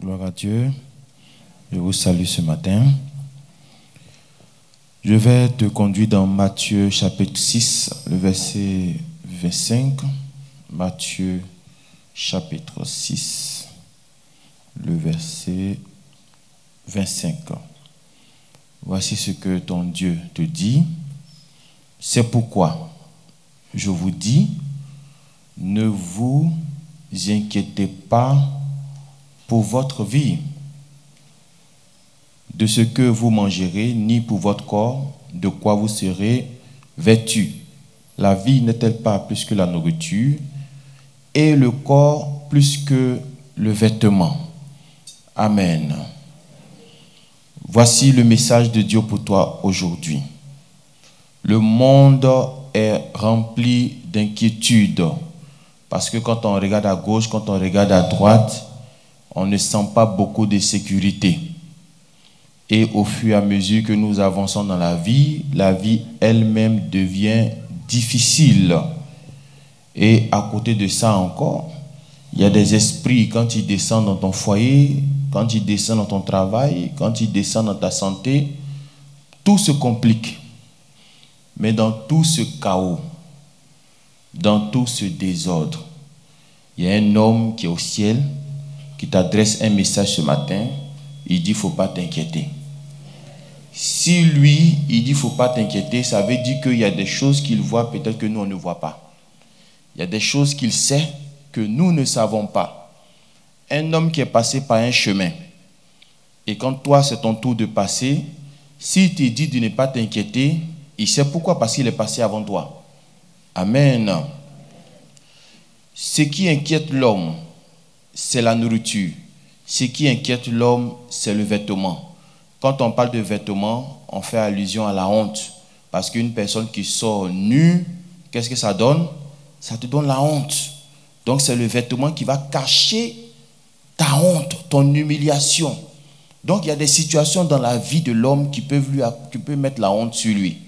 Gloire à Dieu. Je vous salue ce matin. Je vais te conduire dans Matthieu chapitre 6, le verset 25. Matthieu chapitre 6, le verset 25. Voici ce que ton Dieu te dit. C'est pourquoi je vous dis, ne vous inquiétez pas pour votre vie, de ce que vous mangerez, ni pour votre corps, de quoi vous serez vêtus. La vie n'est-elle pas plus que la nourriture, et le corps plus que le vêtement? Amen. Voici le message de Dieu pour toi aujourd'hui. Le monde est rempli d'inquiétude, parce que quand on regarde à gauche, quand on regarde à droite, on ne sent pas beaucoup de sécurité. Et au fur et à mesure que nous avançons dans la vie elle-même devient difficile. Et à côté de ça encore, il y a des esprits, quand ils descendent dans ton foyer, quand ils descendent dans ton travail, quand ils descendent dans ta santé, tout se complique. Mais dans tout ce chaos, dans tout ce désordre, il y a un homme qui est au ciel, qui t'adresse un message ce matin. Il dit, il ne faut pas t'inquiéter. Si lui, il dit, il ne faut pas t'inquiéter, ça veut dire qu'il y a des choses qu'il voit peut-être que nous, on ne voit pas. Il y a des choses qu'il sait que nous ne savons pas. Un homme qui est passé par un chemin, et quand toi, c'est ton tour de passer, s'il te dit de ne pas t'inquiéter, il sait pourquoi, parce qu'il est passé avant toi. Amen. Ce qui inquiète l'homme, c'est la nourriture. Ce qui inquiète l'homme, c'est le vêtement. Quand on parle de vêtements, on fait allusion à la honte. Parce qu'une personne qui sort nue, qu'est-ce que ça donne? Ça te donne la honte. Donc c'est le vêtement qui va cacher ta honte, ton humiliation. Donc il y a des situations dans la vie de l'homme qui peuvent mettre la honte sur lui.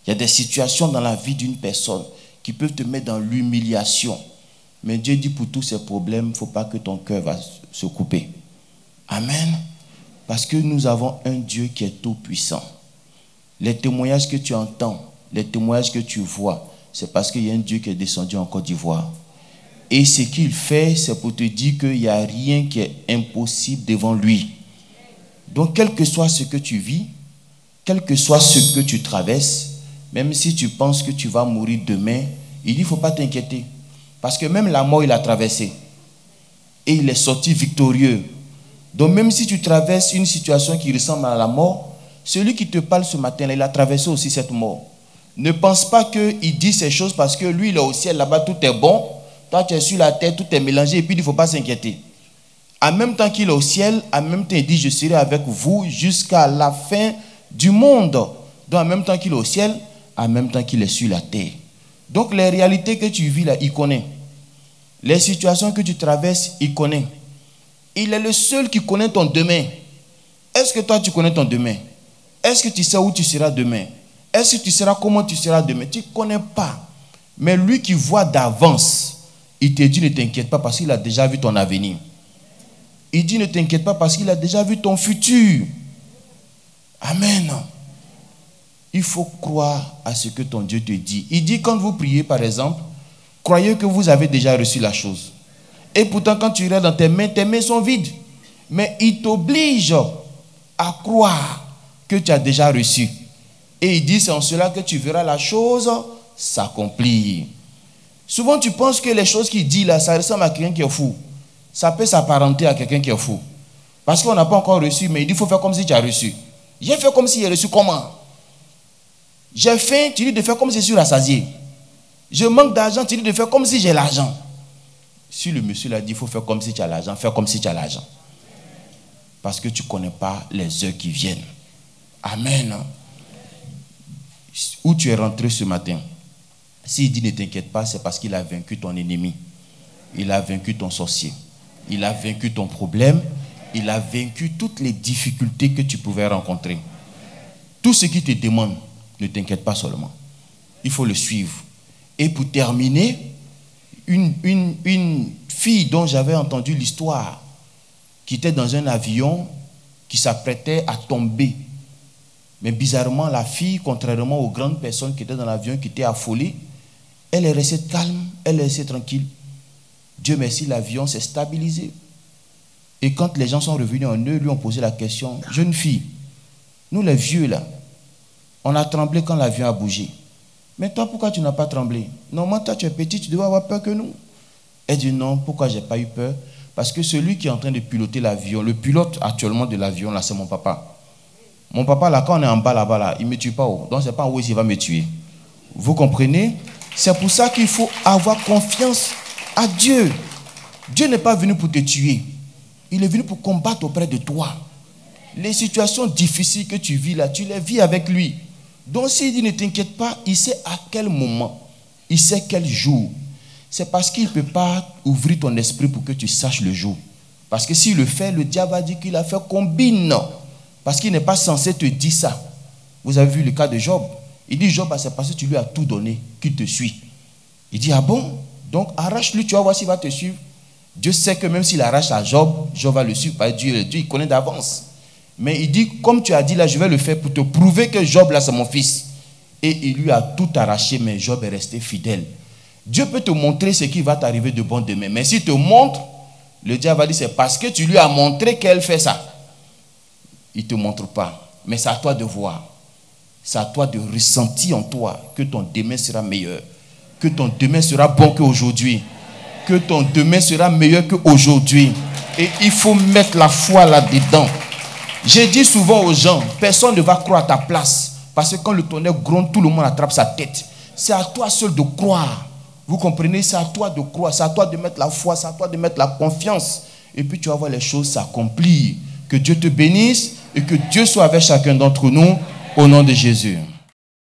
Il y a des situations dans la vie d'une personne qui peuvent te mettre dans l'humiliation. Mais Dieu dit, pour tous ces problèmes, il ne faut pas que ton cœur va se couper. Amen. Parce que nous avons un Dieu qui est tout puissant. Les témoignages que tu entends, les témoignages que tu vois, c'est parce qu'il y a un Dieu qui est descendu en Côte d'Ivoire. Et ce qu'il fait, c'est pour te dire qu'il n'y a rien qui est impossible devant lui. Donc, quel que soit ce que tu vis, quel que soit ce que tu traverses, même si tu penses que tu vas mourir demain, il dit, il ne faut pas t'inquiéter. Parce que même la mort, il a traversé. Et il est sorti victorieux. Donc même si tu traverses une situation qui ressemble à la mort, celui qui te parle ce matin, il a traversé aussi cette mort. Ne pense pas qu'il dit ces choses parce que lui, il est au ciel, là-bas, tout est bon. Toi, tu es sur la terre, tout est mélangé. Et puis, il ne faut pas s'inquiéter. En même temps qu'il est au ciel, en même temps, il dit, je serai avec vous jusqu'à la fin du monde. Donc, en même temps qu'il est au ciel, en même temps qu'il est sur la terre. Donc, les réalités que tu vis là, il connaît. Les situations que tu traverses, il connaît. Il est le seul qui connaît ton demain. Est-ce que toi, tu connais ton demain? Est-ce que tu sais où tu seras demain? Est-ce que tu seras comment tu seras demain? Tu ne connais pas. Mais lui qui voit d'avance, il te dit ne t'inquiète pas parce qu'il a déjà vu ton avenir. Il dit ne t'inquiète pas parce qu'il a déjà vu ton futur. Amen. Il faut croire à ce que ton Dieu te dit. Il dit quand vous priez par exemple, croyez que vous avez déjà reçu la chose. Et pourtant quand tu regardes dans tes mains sont vides. Mais il t'oblige à croire que tu as déjà reçu. Et il dit c'est en cela que tu verras la chose s'accomplir. Souvent tu penses que les choses qu'il dit là, ça ressemble à quelqu'un qui est fou. Ça peut s'apparenter à quelqu'un qui est fou. Parce qu'on n'a pas encore reçu, mais il dit il faut faire comme si tu as reçu. J'ai fait comme si j'ai reçu comment? J'ai faim, tu dis de faire comme si je suis rassasié. Je manque d'argent, tu dis de faire comme si j'ai l'argent. Si le monsieur l'a dit, il faut faire comme si tu as l'argent, faire comme si tu as l'argent. Parce que tu ne connais pas les heures qui viennent. Amen. Où tu es rentré ce matin, s'il dit ne t'inquiète pas, c'est parce qu'il a vaincu ton ennemi. Il a vaincu ton sorcier. Il a vaincu ton problème. Il a vaincu toutes les difficultés que tu pouvais rencontrer. Tout ce qu'il te demande, ne t'inquiète pas seulement. Il faut le suivre. Et pour terminer, une fille dont j'avais entendu l'histoire, qui était dans un avion qui s'apprêtait à tomber. Mais bizarrement, la fille, contrairement aux grandes personnes qui étaient dans l'avion, qui étaient affolées, elle est restée calme, elle est restée tranquille. Dieu merci, l'avion s'est stabilisé. Et quand les gens sont revenus en eux, lui ont posé la question, jeune fille, nous les vieux là, on a tremblé quand l'avion a bougé. Mais toi, pourquoi tu n'as pas tremblé? Normalement, toi, tu es petit, tu devais avoir peur que nous. Elle dit non, pourquoi je n'ai pas eu peur? Parce que celui qui est en train de piloter l'avion, le pilote actuellement de l'avion, là, c'est mon papa. Mon papa, là, quand on est en bas, là-bas, là, il ne me tue pas. Oh. Donc, ce n'est pas en haut, il va me tuer. Vous comprenez? C'est pour ça qu'il faut avoir confiance à Dieu. Dieu n'est pas venu pour te tuer. Il est venu pour combattre auprès de toi. Les situations difficiles que tu vis là, tu les vis avec lui. Donc s'il dit ne t'inquiète pas, il sait à quel moment, il sait quel jour. C'est parce qu'il ne peut pas ouvrir ton esprit pour que tu saches le jour. Parce que s'il le fait, le diable va dire qu'il a fait combine. Parce qu'il n'est pas censé te dire ça. Vous avez vu le cas de Job. Il dit Job, c'est parce que tu lui as tout donné qu'il te suit. Il dit ah bon? Donc arrache-lui, tu vas voir s'il va te suivre. Dieu sait que même s'il arrache à Job, Job va le suivre. Parce que Dieu il connaît d'avance. Mais il dit, comme tu as dit là, je vais le faire pour te prouver que Job là c'est mon fils. Et il lui a tout arraché, mais Job est resté fidèle. Dieu peut te montrer ce qui va t'arriver de bon demain. Mais s'il te montre, le diable va dire, c'est parce que tu lui as montré qu'elle fait ça. Il ne te montre pas. Mais c'est à toi de voir. C'est à toi de ressentir en toi que ton demain sera meilleur. Que ton demain sera bon qu'aujourd'hui. Que ton demain sera meilleur qu'aujourd'hui. Et il faut mettre la foi là-dedans. J'ai dit souvent aux gens, personne ne va croire à ta place. Parce que quand le tonnerre gronde, tout le monde attrape sa tête. C'est à toi seul de croire. Vous comprenez? C'est à toi de croire. C'est à toi de mettre la foi. C'est à toi de mettre la confiance. Et puis tu vas voir les choses s'accomplir. Que Dieu te bénisse et que Dieu soit avec chacun d'entre nous. Au nom de Jésus.